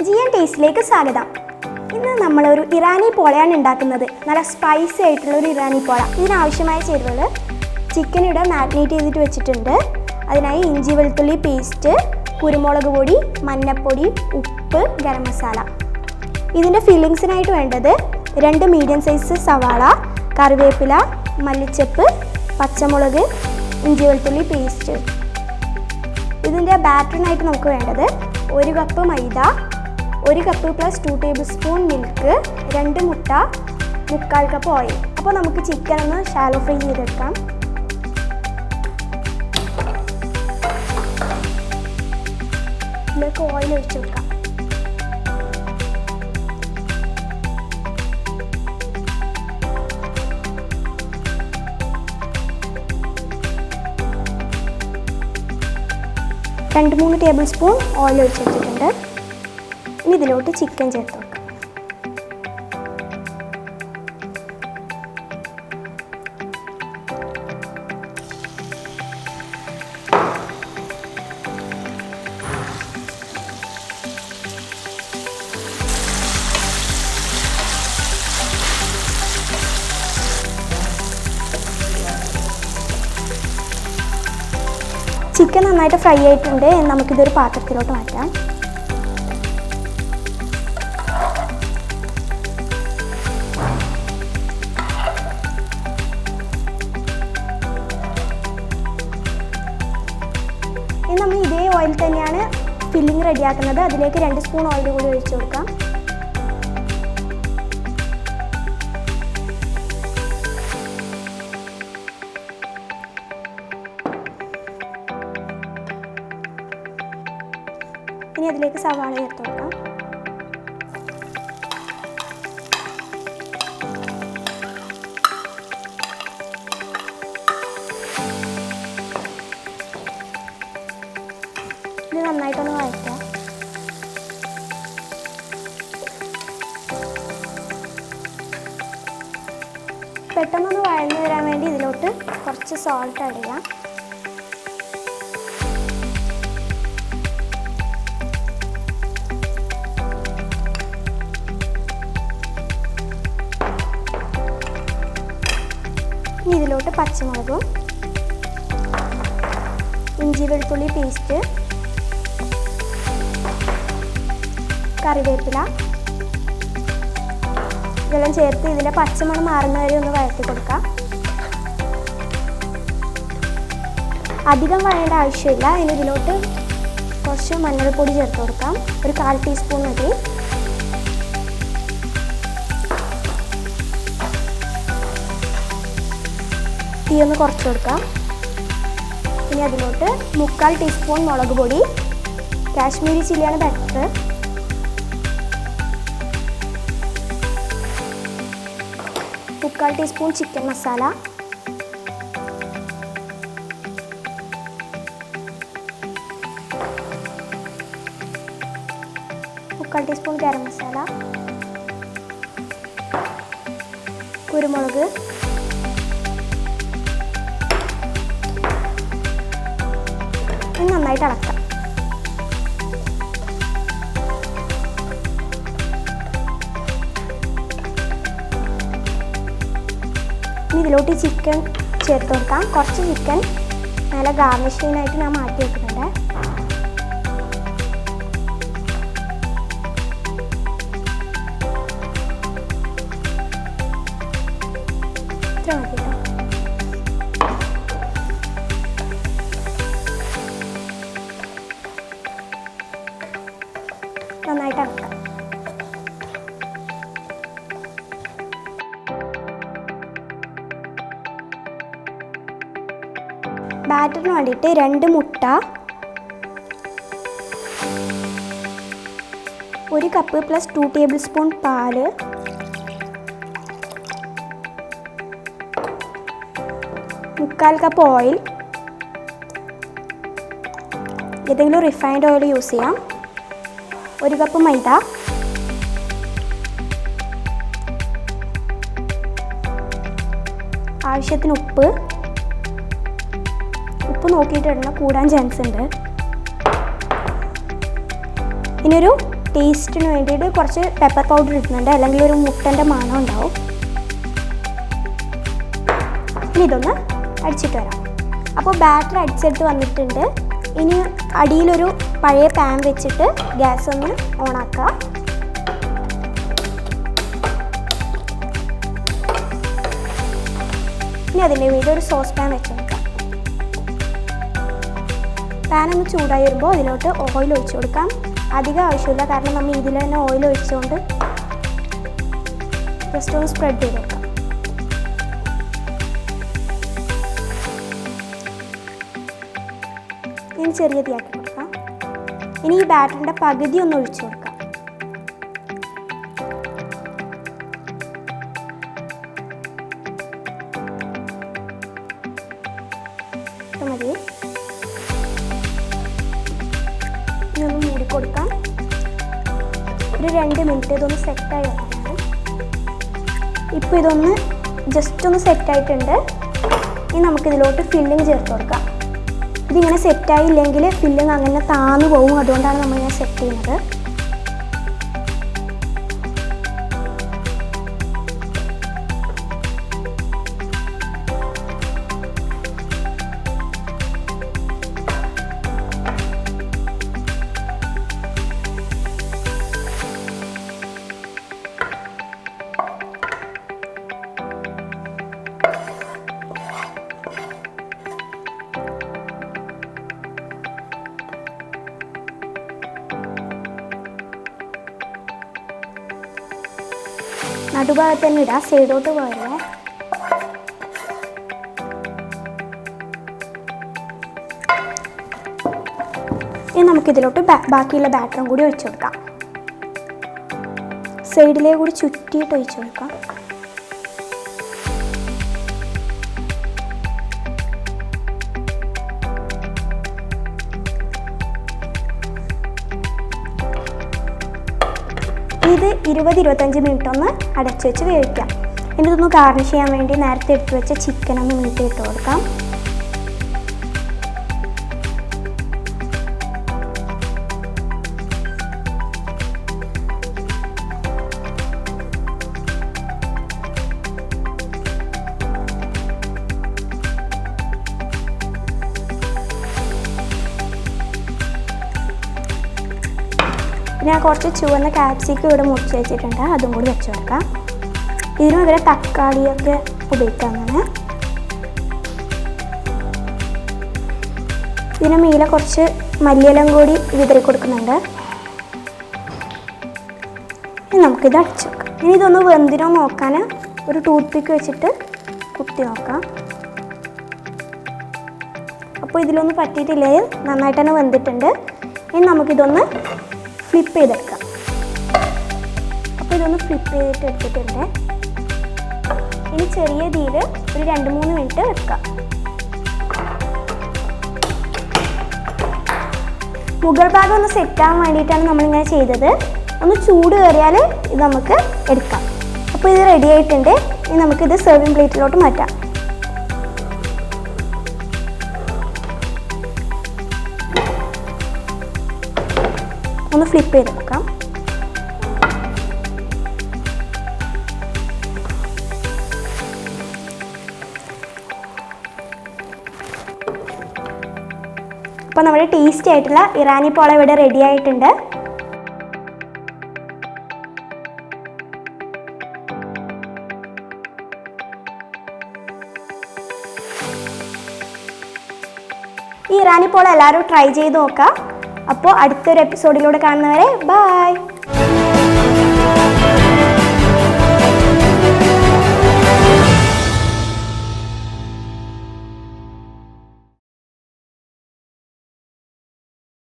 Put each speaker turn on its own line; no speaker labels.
ജിയൻ ടേസ്റ്റിലേക്ക് സ്വാഗതം. ഇന്ന് നമ്മളൊരു ഇറാനി പോളയാണ് ഉണ്ടാക്കുന്നത്. നല്ല സ്പൈസി ആയിട്ടുള്ള ഒരു ഇറാനി പോള. ഇതിനാവശ്യമായ ചേരുവകൾ: ചിക്കൻ ഇവിടെ മാരിനേറ്റ് ചെയ്തിട്ട് വെച്ചിട്ടുണ്ട്. അതിനായി ഇഞ്ചി വെളുത്തുള്ളി പേസ്റ്റ്, കുരുമുളക് പൊടി, മഞ്ഞൾപ്പൊടി, ഉപ്പ്, ഗരം മസാല. ഇതിൻ്റെ ഫില്ലിങ്സിനായിട്ട് വേണ്ടത് 2 മീഡിയം സൈസ് സവാള, കറിവേപ്പില, മല്ലിച്ചപ്പ്, പച്ചമുളക്, ഇഞ്ചി വെളുത്തുള്ളി പേസ്റ്റ്. ഇതിൻ്റെ ബാറ്ററിനായിട്ട് നമുക്ക് വേണ്ടത് 1 കപ്പ് മൈദ, 1 cup plus 2 table spoon milk, 2 മുട്ട, 3/4 കപ്പ് ഓയിൽ. അപ്പോൾ നമുക്ക് ചിക്കൻ ഒന്ന് ഷാലോ ഫ്രൈ ചെയ്തെടുക്കാം. ഇതിലേക്ക് ഓയിൽ ഒഴിച്ചു കൊടുക്കാം. രണ്ട് 3 ടേബിൾ സ്പൂൺ ഓയിൽ ഒഴിച്ചെടുത്തിട്ടുണ്ട്. ഇനി ഇതിലോട്ട് ചിക്കൻ ചേർത്ത് വെക്കാം. ചിക്കൻ നന്നായിട്ട് ഫ്രൈ ആയിട്ടുണ്ട്. നമുക്കിതൊരു പാത്രത്തിലോട്ട് മാറ്റാം. ഇനി നമ്മൾ ഇതേ ഓയിൽ തന്നെയാണ് ഫില്ലിംഗ് റെഡിയാക്കുന്നത്. അതിലേക്ക് 2 സ്പൂൺ ഓയിൽ കൂടി ഒഴിച്ചു കൊടുക്കാം. ഇനി അതിലേക്ക് സവാള ചേർത്ത് കൊടുക്കാം. ഇത് നന്നായിട്ടൊന്ന് വഴറ്റാം. പെട്ടെന്നൊന്ന് വഴന്നു വരാൻ വേണ്ടി ഇതിലോട്ട് കുറച്ച് സോൾട്ട് ആഡ് ചെയ്യാം. ഇനി ഇതിലോട്ട് പച്ചമുളകും, ഇഞ്ചി വെളുത്തുള്ളി പേസ്റ്റ്, കറിവേപ്പില ഇതെല്ലാം ചേർത്ത് ഇതിൻ്റെ പച്ചമണം മാറുന്ന വരെ ഒന്ന് വഴറ്റി കൊടുക്കാം. അധികം വഴേണ്ട ആവശ്യമില്ല. ഇനി ഇതിലോട്ട് കുറച്ച് മഞ്ഞൾപ്പൊടി ചേർത്ത് കൊടുക്കാം. ഒരു 1/4 ടീസ്പൂൺ മതി. തീ ഒന്ന് കുറച്ച് കൊടുക്കാം. ഇനി അതിലോട്ട് 3/4 ടീസ്പൂൺ മുളക് പൊടി, കാശ്മീരി ചില്ലിയാണ് ബെറ്റർ, 3/4 ടീസ്പൂൺ ചിക്കൻ മസാല, മുക്കാൽ ടീസ്പൂൺ ഗരം മസാല, കുരുമുളക്, നന്നായിട്ട് ഇളക്കാം. ഇനി ഇതിലോട്ട് ചിക്കൻ ചേർത്ത് കൊടുക്കാം. കുറച്ച് ചിക്കൻ നല്ല ഗാർണിഷിങ്ങിനായിട്ട് ഞാൻ മാറ്റി വെക്കുന്നുണ്ട്. ഇത്ര മതി കേട്ടോ. നന്നായിട്ട് ഇളക്കാം. ബാറ്ററിന് വേണ്ടിയിട്ട് 2 മുട്ട, 1 കപ്പ് പ്ലസ് 2 ടേബിൾ സ്പൂൺ പാല്, 3/4 കപ്പ് ഓയിൽ, ഏതെങ്കിലും റിഫൈൻഡ് ഓയിൽ യൂസ് ചെയ്യാം, 1 കപ്പ് മൈദ, ആവശ്യത്തിന് ഉപ്പ് നോക്കിയിട്ട് ഇടണം, കൂടാൻ ചാൻസ് ഉണ്ട്. ഇനിയൊരു ടേസ്റ്റിന് വേണ്ടിയിട്ട് കുറച്ച് പെപ്പർ പൗഡർ ഇടുന്നുണ്ട്, അല്ലെങ്കിൽ ഒരു മുട്ടൻ്റെ മണം ഉണ്ടാവും. ഇനി ഇതൊന്ന് അടിച്ചിട്ട് വരാം. അപ്പോൾ ബാറ്റർ അടിച്ചെടുത്ത് വന്നിട്ടുണ്ട്. ഇനി അടിയിലൊരു പഴയ പാൻ വെച്ചിട്ട് ഗ്യാസ് ഒന്ന് ഓണാക്കാം. ഇനി അതിൻ്റെ വീട്ടിൽ ഒരു സോസ് പാൻ വെച്ച് കൊടുക്കാം. പാൻ ഒന്ന് ചൂടായി വരുമ്പോൾ അതിലോട്ട് ഓയിൽ ഒഴിച്ചു കൊടുക്കാം. അധികം ആവശ്യമില്ല, കാരണം നമ്മൾ ഇതിൽ തന്നെ ഓയിൽ ഒഴിച്ചുകൊണ്ട് ജസ്റ്റ് ഒന്ന് സ്പ്രെഡ് ചെയ്ത് കൊടുക്കാം. ഇനി ചെറിയ തീയാക്കി കൊടുക്കാം. ഇനി ഈ ബാറ്ററിൻ്റെ പകുതി ഒന്ന് ഒഴിച്ചു കൊടുക്കാം. മതി. ഇനി ഒന്ന് മൂടിക്കൊടുക്കാം. ഒരു 2 മിനിറ്റ് ഇതൊന്ന് സെറ്റായി വന്നതാണ്. ഇപ്പോൾ ഇതൊന്ന് ജസ്റ്റ് ഒന്ന് സെറ്റായിട്ടുണ്ട്. ഇനി നമുക്കിതിലോട്ട് ഫില്ലിങ് ചേർത്ത് കൊടുക്കാം. ഇതിങ്ങനെ സെറ്റായില്ലെങ്കിൽ ഫില്ലിങ് അങ്ങനെ താന്നു പോകും, അതുകൊണ്ടാണ് നമ്മളിങ്ങനെ സെറ്റ് ചെയ്യുന്നത്. നടുഭാഗത്ത് തന്നെ ഇടാം, സൈഡോട്ട് പോയല്ലേ. ഇനി നമുക്കിതിലോട്ട് ബാക്കിയുള്ള ബാറ്ററും കൂടി ഒഴിച്ചു കൊടുക്കാം. സൈഡിലേ കൂടി ചുറ്റിയിട്ട് ഒഴിച്ചു കൊടുക്കാം. ഇത് 20-25 മിനിറ്റ് ഒന്ന് അടച്ചു വെച്ച് വേവിക്കാം. ഇനി ഇതൊന്ന് ഗാർണിഷ് ചെയ്യാൻ വേണ്ടി നേരത്തെ എടുത്ത് വെച്ച ചിക്കൻ ഒന്ന് മീറ്റ് ഇട്ട് കൊടുക്കാം. ഞാൻ കുറച്ച് ചുവന്ന ക്യാപ്സിക്കം ഇവിടെ മുറിച്ച് വെച്ചിട്ടുണ്ട്, അതും കൂടി വെച്ച് കൊടുക്കാം. ഇതിന് പകരം തക്കാളിയൊക്കെ ഉപയോഗിക്കാമെന്നാണ്. ഇതിന് മീല കുറച്ച് മല്ലിയിലം കൂടി വിതറി കൊടുക്കുന്നുണ്ട്. ഇനി നമുക്കിത് അടച്ചു വെക്കാം. ഇനി ഇതൊന്ന് വെന്തിനോ നോക്കാൻ ഒരു ടൂത്ത് പിക്ക് വെച്ചിട്ട് കുത്തി നോക്കാം. അപ്പോൾ ഇതിലൊന്നും പറ്റിയിട്ടില്ലേ, നന്നായിട്ട് തന്നെ വെന്തിട്ടുണ്ട്. ഇനി നമുക്കിതൊന്ന് ഫ്ലിപ്പ് ചെയ്തെടുക്കാം. അപ്പോൾ ഇതൊന്ന് ഫ്ലിപ്പ് ചെയ്തിട്ട് എടുത്തിട്ടുണ്ട്. ഇനി ചെറിയ തീയിൽ ഒരു 2-3 മിനിറ്റ് വെക്കാം. മുകൾ ഭാഗം ഒന്ന് സെറ്റാകാൻ വേണ്ടിയിട്ടാണ് നമ്മളിങ്ങനെ ചെയ്തത്. ഒന്ന് ചൂട് കയറിയാൽ ഇത് നമുക്ക് എടുക്കാം. അപ്പോൾ ഇത് റെഡി ആയിട്ടുണ്ട്. ഇനി നമുക്കിത് സെർവിങ് പ്ലേറ്റിലോട്ട് മാറ്റാം. ഒന്ന് ഫ്ലിപ്പ് ചെയ്ത് വെക്കാം. അപ്പോൾ നമ്മുടെ ടേസ്റ്റി ആയിട്ടുള്ള ഇറാനി പോള ഇവിടെ റെഡി ആയിട്ടുണ്ട്. ഈ ഇറാനി പോള എല്ലാവരും ട്രൈ ചെയ്ത് നോക്കാം. അപ്പോൾ അടുത്തൊരു എപ്പിസോഡിലൂടെ കാണുന്നവരെ ബൈ.